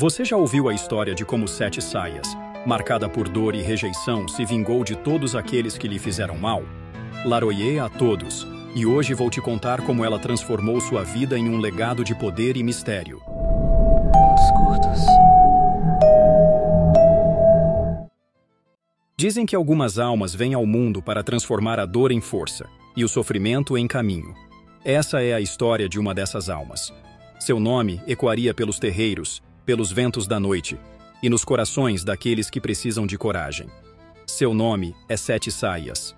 Você já ouviu a história de como Sete Saias, marcada por dor e rejeição, se vingou de todos aqueles que lhe fizeram mal? Laroyé a todos, e hoje vou te contar como ela transformou sua vida em um legado de poder e mistério. Pontos curtos. Dizem que algumas almas vêm ao mundo para transformar a dor em força e o sofrimento em caminho. Essa é a história de uma dessas almas. Seu nome ecoaria pelos terreiros, pelos ventos da noite e nos corações daqueles que precisam de coragem. Seu nome é Sete Saias.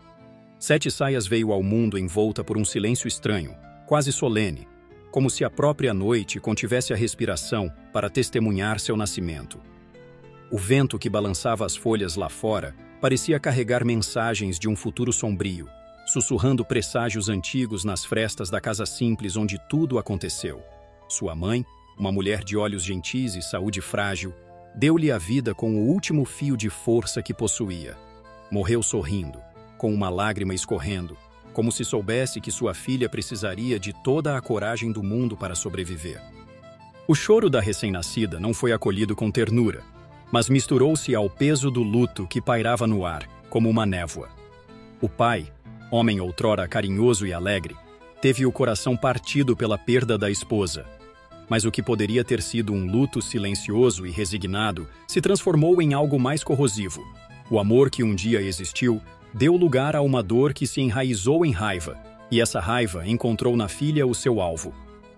Sete Saias veio ao mundo envolta por um silêncio estranho, quase solene, como se a própria noite contivesse a respiração para testemunhar seu nascimento. O vento que balançava as folhas lá fora parecia carregar mensagens de um futuro sombrio, sussurrando presságios antigos nas frestas da casa simples onde tudo aconteceu. Sua mãe, uma mulher de olhos gentis e saúde frágil, deu-lhe a vida com o último fio de força que possuía. Morreu sorrindo, com uma lágrima escorrendo, como se soubesse que sua filha precisaria de toda a coragem do mundo para sobreviver. O choro da recém-nascida não foi acolhido com ternura, mas misturou-se ao peso do luto que pairava no ar, como uma névoa. O pai, homem outrora carinhoso e alegre, teve o coração partido pela perda da esposa. Mas o que poderia ter sido um luto silencioso e resignado se transformou em algo mais corrosivo. O amor que um dia existiu deu lugar a uma dor que se enraizou em raiva, e essa raiva encontrou na filha o seu alvo.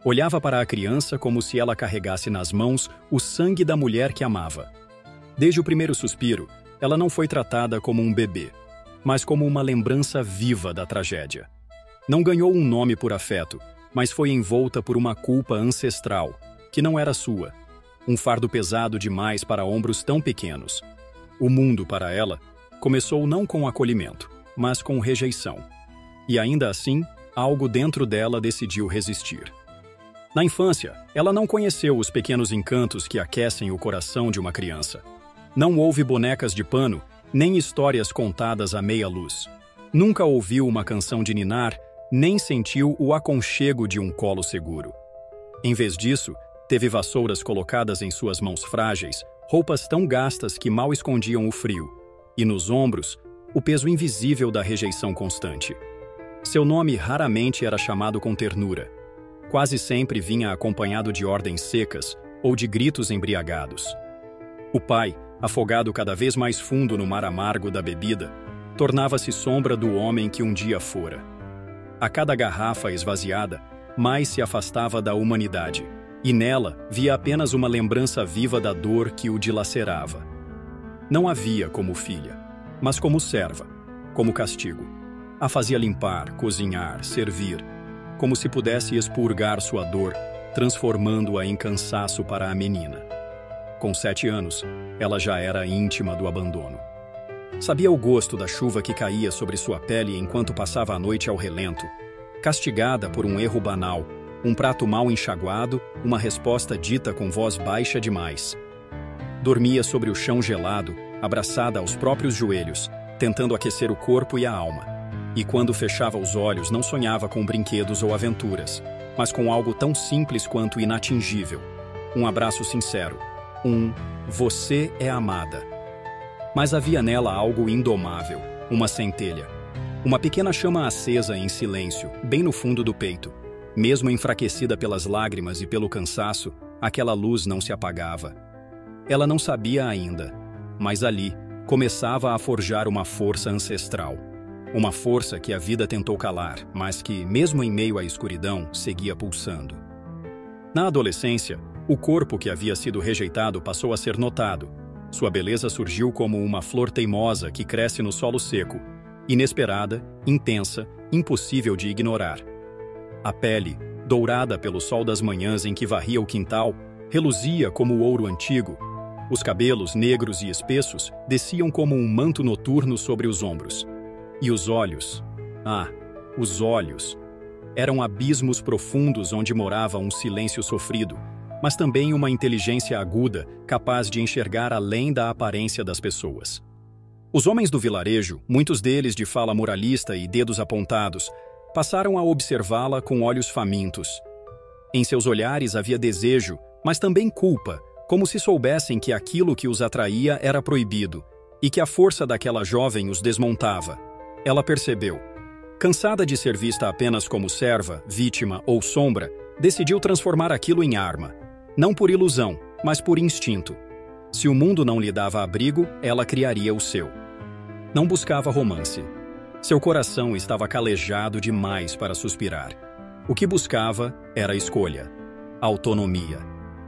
Olhava para a criança como se ela carregasse nas mãos o sangue da mulher que amava. Desde o primeiro suspiro, ela não foi tratada como um bebê, mas como uma lembrança viva da tragédia. Não ganhou um nome por afeto, mas foi envolta por uma culpa ancestral, que não era sua, um fardo pesado demais para ombros tão pequenos. O mundo, para ela, começou não com acolhimento, mas com rejeição. E ainda assim, algo dentro dela decidiu resistir. Na infância, ela não conheceu os pequenos encantos que aquecem o coração de uma criança. Não houve bonecas de pano, nem histórias contadas à meia luz. Nunca ouviu uma canção de ninar, nem sentiu o aconchego de um colo seguro. Em vez disso, teve vassouras colocadas em suas mãos frágeis, roupas tão gastas que mal escondiam o frio, e nos ombros, o peso invisível da rejeição constante. Seu nome raramente era chamado com ternura. Quase sempre vinha acompanhado de ordens secas ou de gritos embriagados. O pai, afogado cada vez mais fundo no mar amargo da bebida, tornava-se sombra do homem que um dia fora. A cada garrafa esvaziada, mais se afastava da humanidade, e nela via apenas uma lembrança viva da dor que o dilacerava. Não a via como filha, mas como serva, como castigo. A fazia limpar, cozinhar, servir, como se pudesse expurgar sua dor, transformando-a em cansaço para a menina. Com 7 anos, ela já era íntima do abandono. Sabia o gosto da chuva que caía sobre sua pele enquanto passava a noite ao relento, castigada por um erro banal, um prato mal enxaguado, uma resposta dita com voz baixa demais. Dormia sobre o chão gelado, abraçada aos próprios joelhos, tentando aquecer o corpo e a alma. E quando fechava os olhos, não sonhava com brinquedos ou aventuras, mas com algo tão simples quanto inatingível. Um abraço sincero. Você é amada. Mas havia nela algo indomável, uma centelha. Uma pequena chama acesa em silêncio, bem no fundo do peito. Mesmo enfraquecida pelas lágrimas e pelo cansaço, aquela luz não se apagava. Ela não sabia ainda, mas ali começava a forjar uma força ancestral. Uma força que a vida tentou calar, mas que, mesmo em meio à escuridão, seguia pulsando. Na adolescência, o corpo que havia sido rejeitado passou a ser notado. Sua beleza surgiu como uma flor teimosa que cresce no solo seco, inesperada, intensa, impossível de ignorar. A pele, dourada pelo sol das manhãs em que varria o quintal, reluzia como o ouro antigo. Os cabelos, negros e espessos, desciam como um manto noturno sobre os ombros. E os olhos? Os olhos! Eram abismos profundos onde morava um silêncio sofrido, mas também uma inteligência aguda, capaz de enxergar além da aparência das pessoas. Os homens do vilarejo, muitos deles de fala moralista e dedos apontados, passaram a observá-la com olhos famintos. Em seus olhares havia desejo, mas também culpa, como se soubessem que aquilo que os atraía era proibido e que a força daquela jovem os desmontava. Ela percebeu. Cansada de ser vista apenas como serva, vítima ou sombra, decidiu transformar aquilo em arma. Não por ilusão, mas por instinto. Se o mundo não lhe dava abrigo, ela criaria o seu. Não buscava romance. Seu coração estava calejado demais para suspirar. O que buscava era escolha, autonomia.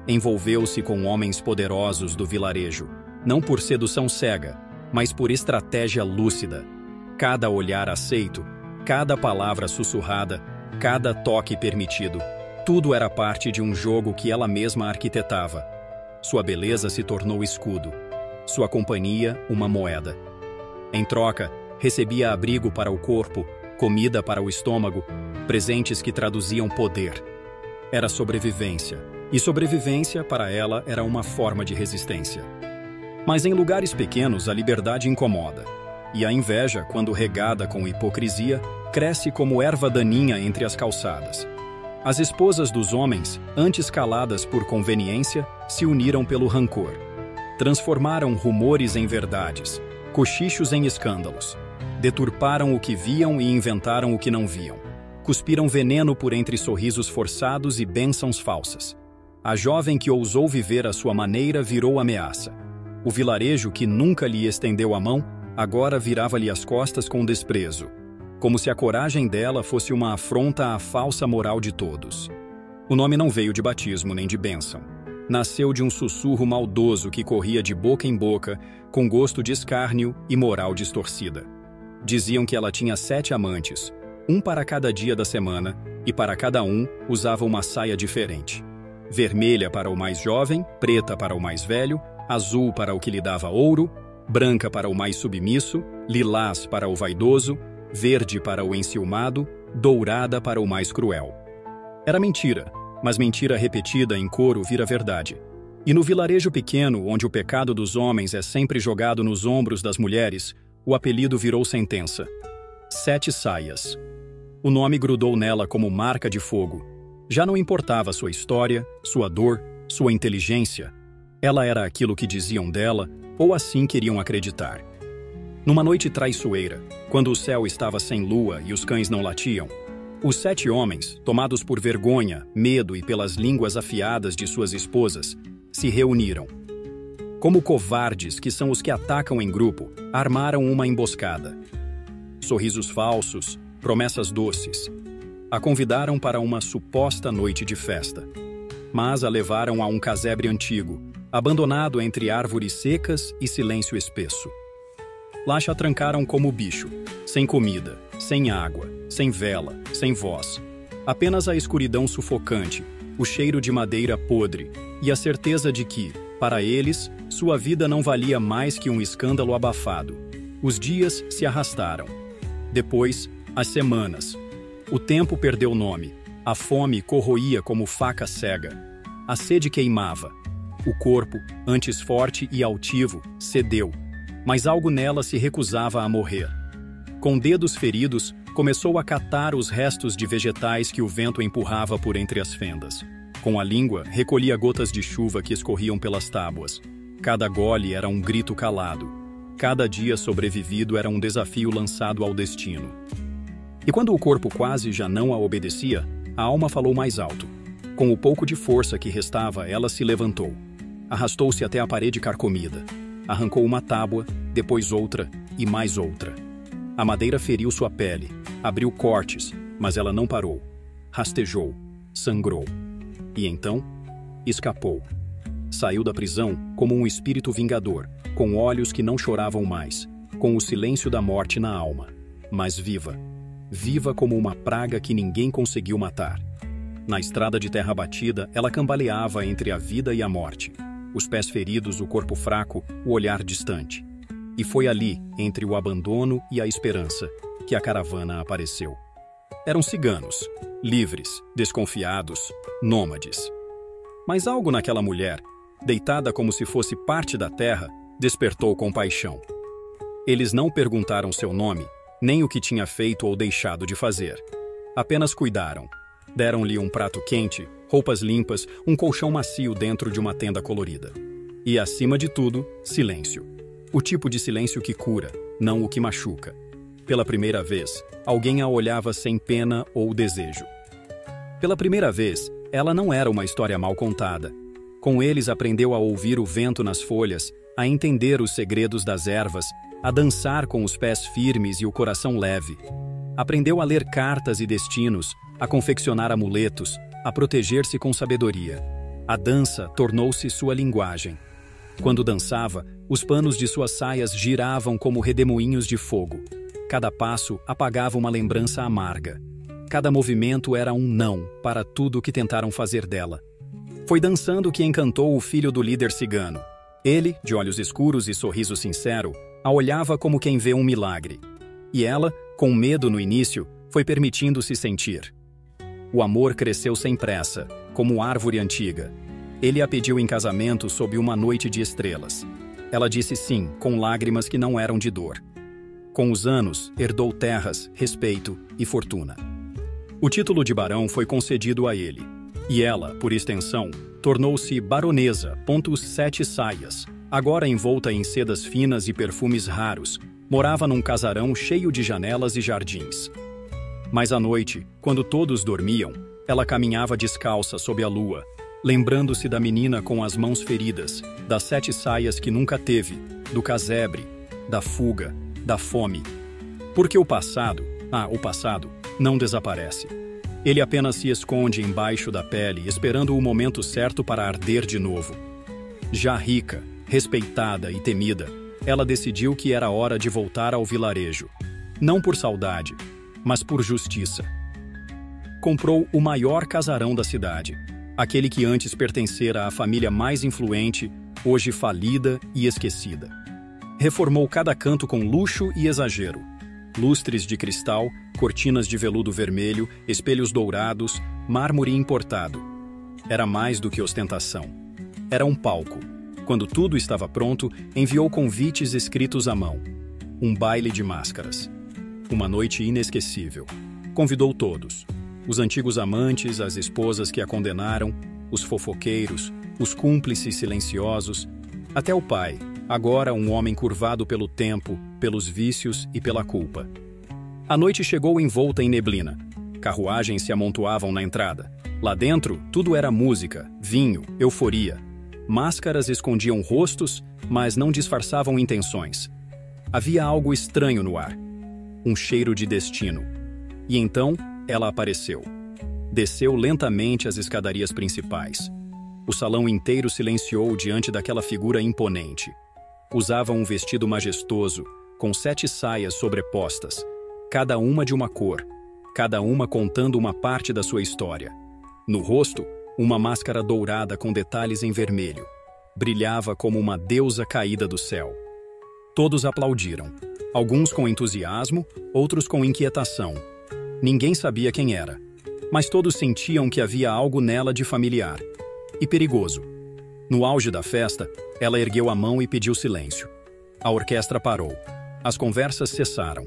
Envolveu-se com homens poderosos do vilarejo, não por sedução cega, mas por estratégia lúcida. Cada olhar aceito, cada palavra sussurrada, cada toque permitido, tudo era parte de um jogo que ela mesma arquitetava. Sua beleza se tornou escudo, sua companhia uma moeda. Em troca, recebia abrigo para o corpo, comida para o estômago, presentes que traduziam poder. Era sobrevivência, e sobrevivência para ela era uma forma de resistência. Mas em lugares pequenos a liberdade incomoda, e a inveja, quando regada com hipocrisia, cresce como erva daninha entre as calçadas. As esposas dos homens, antes caladas por conveniência, se uniram pelo rancor. Transformaram rumores em verdades, cochichos em escândalos. Deturparam o que viam e inventaram o que não viam. Cuspiram veneno por entre sorrisos forçados e bênçãos falsas. A jovem que ousou viver à sua maneira virou ameaça. O vilarejo que nunca lhe estendeu a mão, agora virava-lhe as costas com desprezo, como se a coragem dela fosse uma afronta à falsa moral de todos. O nome não veio de batismo nem de bênção. Nasceu de um sussurro maldoso que corria de boca em boca, com gosto de escárnio e moral distorcida. Diziam que ela tinha 7 amantes, um para cada dia da semana, e para cada um usava uma saia diferente. Vermelha para o mais jovem, preta para o mais velho, azul para o que lhe dava ouro, branca para o mais submisso, lilás para o vaidoso, verde para o enciumado, dourada para o mais cruel. Era mentira, mas mentira repetida em coro vira verdade. E no vilarejo pequeno, onde o pecado dos homens é sempre jogado nos ombros das mulheres, o apelido virou sentença. 7 saias. O nome grudou nela como marca de fogo. Já não importava sua história, sua dor, sua inteligência. Ela era aquilo que diziam dela, ou assim queriam acreditar. Numa noite traiçoeira, quando o céu estava sem lua e os cães não latiam, os 7 homens, tomados por vergonha, medo e pelas línguas afiadas de suas esposas, se reuniram. Como covardes, que são os que atacam em grupo, armaram uma emboscada. Sorrisos falsos, promessas doces. A convidaram para uma suposta noite de festa. Mas a levaram a um casebre antigo, abandonado entre árvores secas e silêncio espesso. Lá a trancaram como bicho, sem comida, sem água, sem vela, sem voz. Apenas a escuridão sufocante, o cheiro de madeira podre e a certeza de que, para eles, sua vida não valia mais que um escândalo abafado. Os dias se arrastaram. Depois, as semanas. O tempo perdeu nome. A fome corroía como faca cega. A sede queimava. O corpo, antes forte e altivo, cedeu. Mas algo nela se recusava a morrer. Com dedos feridos, começou a catar os restos de vegetais que o vento empurrava por entre as fendas. Com a língua, recolhia gotas de chuva que escorriam pelas tábuas. Cada gole era um grito calado. Cada dia sobrevivido era um desafio lançado ao destino. E quando o corpo quase já não a obedecia, a alma falou mais alto. Com o pouco de força que restava, ela se levantou. Arrastou-se até a parede carcomida. Arrancou uma tábua, depois outra e mais outra. A madeira feriu sua pele, abriu cortes, mas ela não parou. Rastejou, sangrou. E então, escapou. Saiu da prisão como um espírito vingador, com olhos que não choravam mais, com o silêncio da morte na alma, mas viva. Viva como uma praga que ninguém conseguiu matar. Na estrada de terra batida, ela cambaleava entre a vida e a morte. Os pés feridos, o corpo fraco, o olhar distante. E foi ali, entre o abandono e a esperança, que a caravana apareceu. Eram ciganos, livres, desconfiados, nômades. Mas algo naquela mulher, deitada como se fosse parte da terra, despertou compaixão. Eles não perguntaram seu nome, nem o que tinha feito ou deixado de fazer. Apenas cuidaram. Deram-lhe um prato quente, roupas limpas, um colchão macio dentro de uma tenda colorida. E, acima de tudo, silêncio. O tipo de silêncio que cura, não o que machuca. Pela primeira vez, alguém a olhava sem pena ou desejo. Pela primeira vez, ela não era uma história mal contada. Com eles aprendeu a ouvir o vento nas folhas, a entender os segredos das ervas, a dançar com os pés firmes e o coração leve. Aprendeu a ler cartas e destinos, a confeccionar amuletos, a proteger-se com sabedoria. A dança tornou-se sua linguagem. Quando dançava, os panos de suas saias giravam como redemoinhos de fogo. Cada passo apagava uma lembrança amarga. Cada movimento era um não para tudo o que tentaram fazer dela. Foi dançando que encantou o filho do líder cigano. Ele, de olhos escuros e sorriso sincero, a olhava como quem vê um milagre. E ela, com medo no início, foi permitindo-se sentir. O amor cresceu sem pressa, como árvore antiga. Ele a pediu em casamento sob uma noite de estrelas. Ela disse sim, com lágrimas que não eram de dor. Com os anos, herdou terras, respeito e fortuna. O título de barão foi concedido a ele. E ela, por extensão, tornou-se baronesa, Sete Saias. Agora envolta em sedas finas e perfumes raros, morava num casarão cheio de janelas e jardins. Mas à noite, quando todos dormiam, ela caminhava descalça sob a lua, lembrando-se da menina com as mãos feridas, das 7 saias que nunca teve, do casebre, da fuga, da fome. Porque o passado não desaparece. Ele apenas se esconde embaixo da pele, esperando o momento certo para arder de novo. Já rica, respeitada e temida, ela decidiu que era hora de voltar ao vilarejo. Não por saudade, mas por justiça. Comprou o maior casarão da cidade, aquele que antes pertencera à família mais influente, hoje falida e esquecida. Reformou cada canto com luxo e exagero. Lustres de cristal, cortinas de veludo vermelho, espelhos dourados, mármore importado. Era mais do que ostentação. Era um palco. Quando tudo estava pronto, enviou convites escritos à mão. Um baile de máscaras. Uma noite inesquecível. Convidou todos. Os antigos amantes, as esposas que a condenaram, os fofoqueiros, os cúmplices silenciosos, até o pai, agora um homem curvado pelo tempo, pelos vícios e pela culpa. A noite chegou envolta em neblina. Carruagens se amontoavam na entrada. Lá dentro, tudo era música, vinho, euforia. Máscaras escondiam rostos, mas não disfarçavam intenções. Havia algo estranho no ar. Um cheiro de destino. E então, ela apareceu. Desceu lentamente as escadarias principais. O salão inteiro silenciou diante daquela figura imponente. Usava um vestido majestoso, com 7 saias sobrepostas, cada uma de uma cor, cada uma contando uma parte da sua história. No rosto, uma máscara dourada com detalhes em vermelho. Brilhava como uma deusa caída do céu. Todos aplaudiram, alguns com entusiasmo, outros com inquietação. Ninguém sabia quem era, mas todos sentiam que havia algo nela de familiar e perigoso. No auge da festa, ela ergueu a mão e pediu silêncio. A orquestra parou. As conversas cessaram.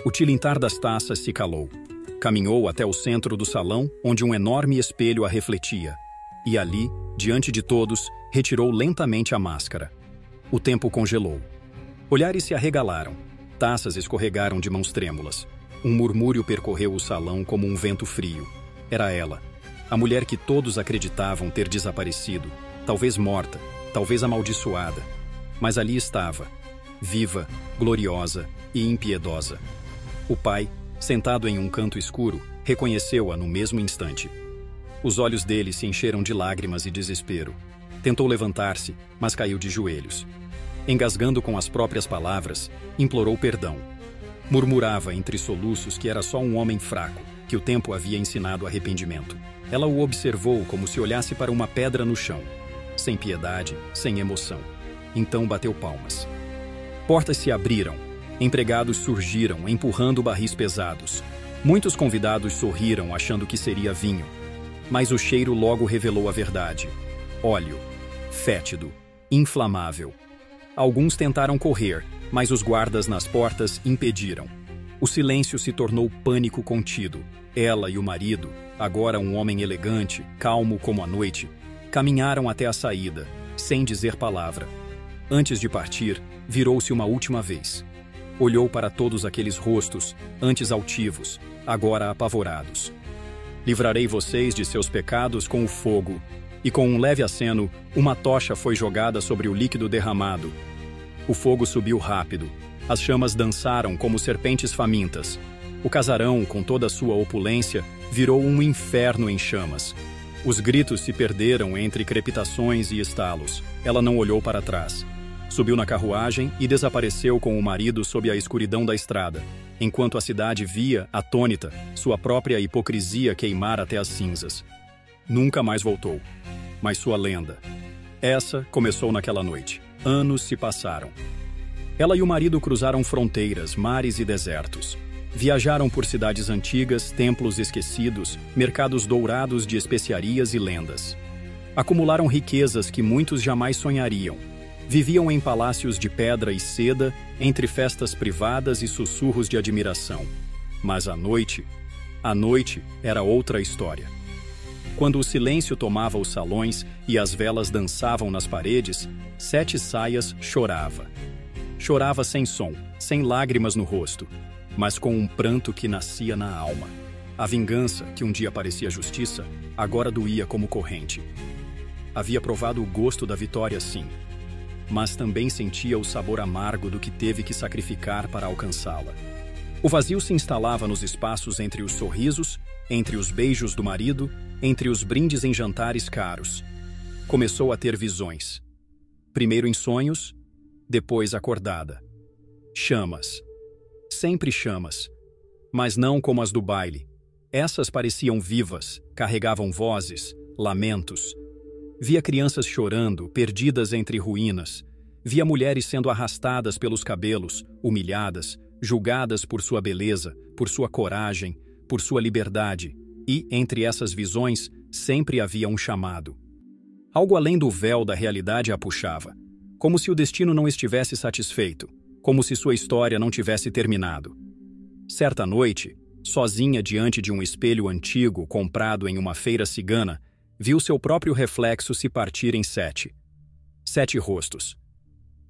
O tilintar das taças se calou. Caminhou até o centro do salão, onde um enorme espelho a refletia. E ali, diante de todos, retirou lentamente a máscara. O tempo congelou. Olhares se arregalaram. Taças escorregaram de mãos trêmulas. Um murmúrio percorreu o salão como um vento frio. Era ela, a mulher que todos acreditavam ter desaparecido, talvez morta, talvez amaldiçoada. Mas ali estava, viva, gloriosa e impiedosa. O pai, sentado em um canto escuro, reconheceu-a no mesmo instante. Os olhos dele se encheram de lágrimas e desespero. Tentou levantar-se, mas caiu de joelhos. Engasgando com as próprias palavras, implorou perdão. Murmurava entre soluços que era só um homem fraco, que o tempo havia ensinado arrependimento. Ela o observou como se olhasse para uma pedra no chão, sem piedade, sem emoção. Então bateu palmas. Portas se abriram. Empregados surgiram, empurrando barris pesados. Muitos convidados sorriram, achando que seria vinho. Mas o cheiro logo revelou a verdade. Óleo. Fétido. Inflamável. Alguns tentaram correr, mas os guardas nas portas impediram. O silêncio se tornou pânico contido. Ela e o marido, agora um homem elegante, calmo como a noite, caminharam até a saída, sem dizer palavra. Antes de partir, virou-se uma última vez. Olhou para todos aqueles rostos, antes altivos, agora apavorados. Livrarei vocês de seus pecados com o fogo. E com um leve aceno, uma tocha foi jogada sobre o líquido derramado. O fogo subiu rápido. As chamas dançaram como serpentes famintas. O casarão, com toda a sua opulência, virou um inferno em chamas. Os gritos se perderam entre crepitações e estalos. Ela não olhou para trás. Subiu na carruagem e desapareceu com o marido sob a escuridão da estrada, enquanto a cidade via, atônita, sua própria hipocrisia queimar até as cinzas. Nunca mais voltou. Mas sua lenda. Essa começou naquela noite. Anos se passaram. Ela e o marido cruzaram fronteiras, mares e desertos. Viajaram por cidades antigas, templos esquecidos, mercados dourados de especiarias e lendas. Acumularam riquezas que muitos jamais sonhariam. Viviam em palácios de pedra e seda, entre festas privadas e sussurros de admiração. Mas a noite era outra história. Quando o silêncio tomava os salões e as velas dançavam nas paredes, Sete Saias chorava. Chorava sem som, sem lágrimas no rosto, mas com um pranto que nascia na alma. A vingança, que um dia parecia justiça, agora doía como corrente. Havia provado o gosto da vitória, sim, mas também sentia o sabor amargo do que teve que sacrificar para alcançá-la. O vazio se instalava nos espaços entre os sorrisos, entre os beijos do marido, entre os brindes em jantares caros. Começou a ter visões. Primeiro em sonhos, depois acordada. Chamas. Sempre chamas. Mas não como as do baile. Essas pareciam vivas, carregavam vozes, lamentos. Via crianças chorando, perdidas entre ruínas. Via mulheres sendo arrastadas pelos cabelos, humilhadas, julgadas por sua beleza, por sua coragem, por sua liberdade. E, entre essas visões, sempre havia um chamado. Algo além do véu da realidade a puxava. Como se o destino não estivesse satisfeito. Como se sua história não tivesse terminado. Certa noite, sozinha diante de um espelho antigo comprado em uma feira cigana, viu seu próprio reflexo se partir em 7. 7 rostos.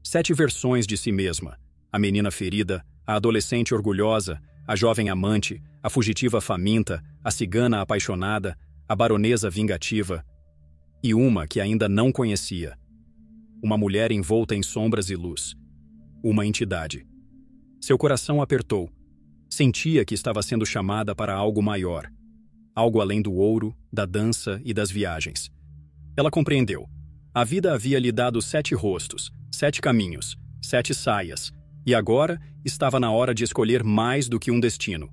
7 versões de si mesma. A menina ferida, a adolescente orgulhosa, a jovem amante, a fugitiva faminta, a cigana apaixonada, a baronesa vingativa, e uma que ainda não conhecia. Uma mulher envolta em sombras e luz. Uma entidade. Seu coração apertou. Sentia que estava sendo chamada para algo maior. Algo além do ouro, da dança e das viagens. Ela compreendeu. A vida havia lhe dado 7 rostos, 7 caminhos, 7 saias, e agora estava na hora de escolher mais do que um destino.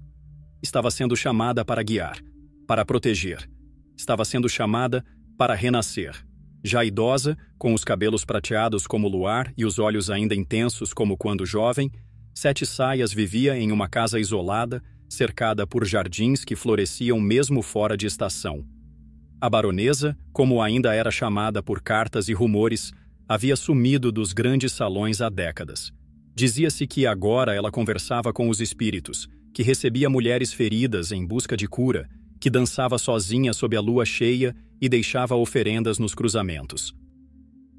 Estava sendo chamada para guiar, para proteger. Estava sendo chamada para renascer. Já idosa, com os cabelos prateados como o luar e os olhos ainda intensos como quando jovem, 7 Saias vivia em uma casa isolada, cercada por jardins que floresciam mesmo fora de estação. A baronesa, como ainda era chamada por cartas e rumores, havia sumido dos grandes salões há décadas. Dizia-se que agora ela conversava com os espíritos, que recebia mulheres feridas em busca de cura, que dançava sozinha sob a lua cheia e deixava oferendas nos cruzamentos.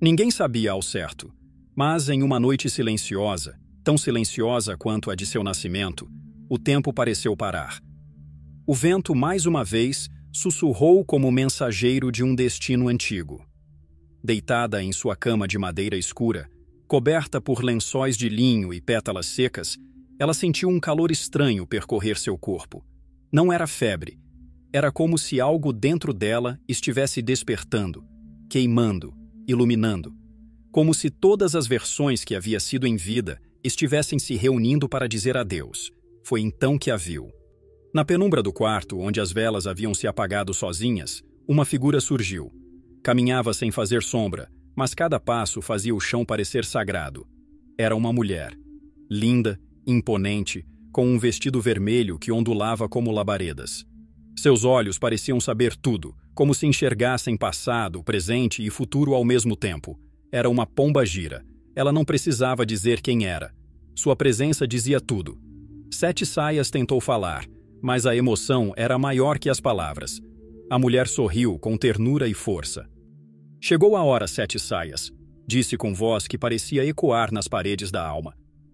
Ninguém sabia ao certo, mas em uma noite silenciosa, tão silenciosa quanto a de seu nascimento, o tempo pareceu parar. O vento, mais uma vez, sussurrou como mensageiro de um destino antigo. Deitada em sua cama de madeira escura, coberta por lençóis de linho e pétalas secas, ela sentiu um calor estranho percorrer seu corpo. Não era febre. Era como se algo dentro dela estivesse despertando, queimando, iluminando. Como se todas as versões que havia sido em vida estivessem se reunindo para dizer adeus. Foi então que a viu. Na penumbra do quarto, onde as velas haviam se apagado sozinhas, uma figura surgiu. Caminhava sem fazer sombra, mas cada passo fazia o chão parecer sagrado. Era uma mulher, linda, imponente, com um vestido vermelho que ondulava como labaredas. Seus olhos pareciam saber tudo, como se enxergassem passado, presente e futuro ao mesmo tempo. Era uma pomba-gira. Ela não precisava dizer quem era. Sua presença dizia tudo. 7 Saias tentou falar, mas a emoção era maior que as palavras. A mulher sorriu com ternura e força. Chegou a hora, Sete Saias, disse com voz que parecia ecoar nas paredes da alma.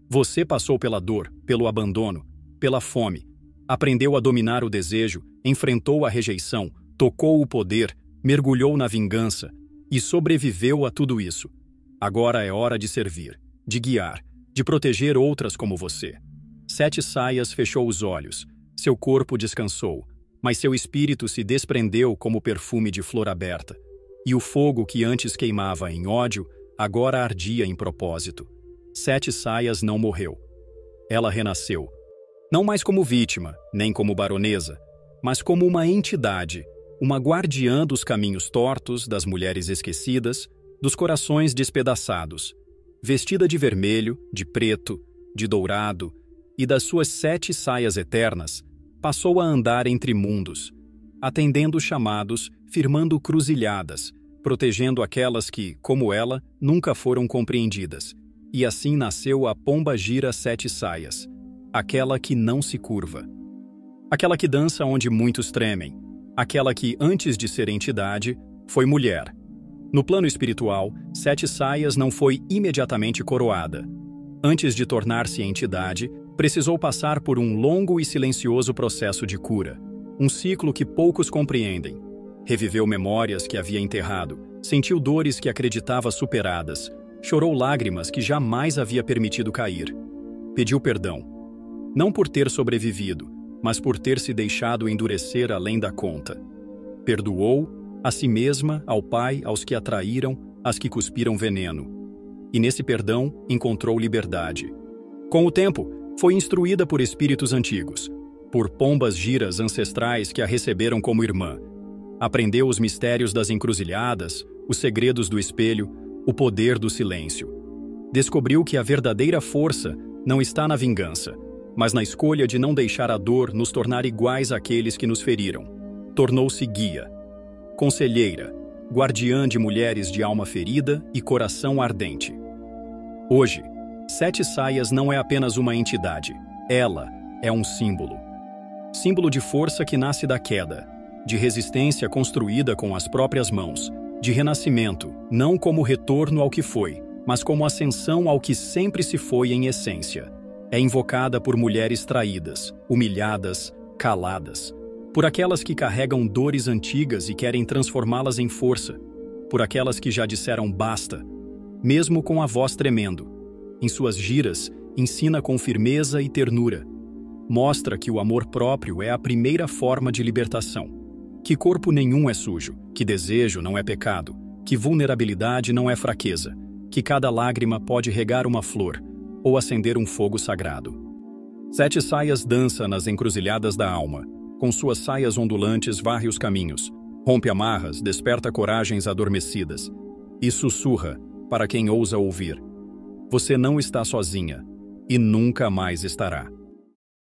Você passou pela dor, pelo abandono, pela fome. Aprendeu a dominar o desejo, enfrentou a rejeição, tocou o poder, mergulhou na vingança e sobreviveu a tudo isso. Agora é hora de servir, de guiar, de proteger outras como você. Sete Saias fechou os olhos. Seu corpo descansou, mas seu espírito se desprendeu como perfume de flor aberta. E o fogo que antes queimava em ódio, agora ardia em propósito. Sete Saias não morreu. Ela renasceu. Não mais como vítima, nem como baronesa, mas como uma entidade, uma guardiã dos caminhos tortos, das mulheres esquecidas, dos corações despedaçados. Vestida de vermelho, de preto, de dourado e das suas 7 saias eternas, passou a andar entre mundos, atendendo chamados, firmando cruzilhadas, protegendo aquelas que, como ela, nunca foram compreendidas. E assim nasceu a Pombagira 7 Saias, aquela que não se curva. Aquela que dança onde muitos tremem, aquela que, antes de ser entidade, foi mulher. No plano espiritual, 7 Saias não foi imediatamente coroada. Antes de tornar-se entidade, precisou passar por um longo e silencioso processo de cura, um ciclo que poucos compreendem. Reviveu memórias que havia enterrado, sentiu dores que acreditava superadas, chorou lágrimas que jamais havia permitido cair. Pediu perdão, não por ter sobrevivido, mas por ter se deixado endurecer além da conta. Perdoou a si mesma, ao pai, aos que a traíram, às que cuspiram veneno. E nesse perdão encontrou liberdade. Com o tempo, foi instruída por espíritos antigos, por pombas giras ancestrais que a receberam como irmã. Aprendeu os mistérios das encruzilhadas, os segredos do espelho, o poder do silêncio. Descobriu que a verdadeira força não está na vingança, mas na escolha de não deixar a dor nos tornar iguais àqueles que nos feriram. Tornou-se guia, conselheira, guardiã de mulheres de alma ferida e coração ardente. Hoje, 7 Saias não é apenas uma entidade, ela é um símbolo. Símbolo de força que nasce da queda, de resistência construída com as próprias mãos, de renascimento, não como retorno ao que foi, mas como ascensão ao que sempre se foi em essência. É invocada por mulheres traídas, humilhadas, caladas, por aquelas que carregam dores antigas e querem transformá-las em força, por aquelas que já disseram basta, mesmo com a voz tremendo. Em suas giras, ensina com firmeza e ternura. Mostra que o amor próprio é a primeira forma de libertação. Que corpo nenhum é sujo, que desejo não é pecado, que vulnerabilidade não é fraqueza, que cada lágrima pode regar uma flor ou acender um fogo sagrado. 7 Saias dança nas encruzilhadas da alma, com suas saias ondulantes varre os caminhos, rompe amarras, desperta coragens adormecidas e sussurra para quem ousa ouvir. Você não está sozinha e nunca mais estará.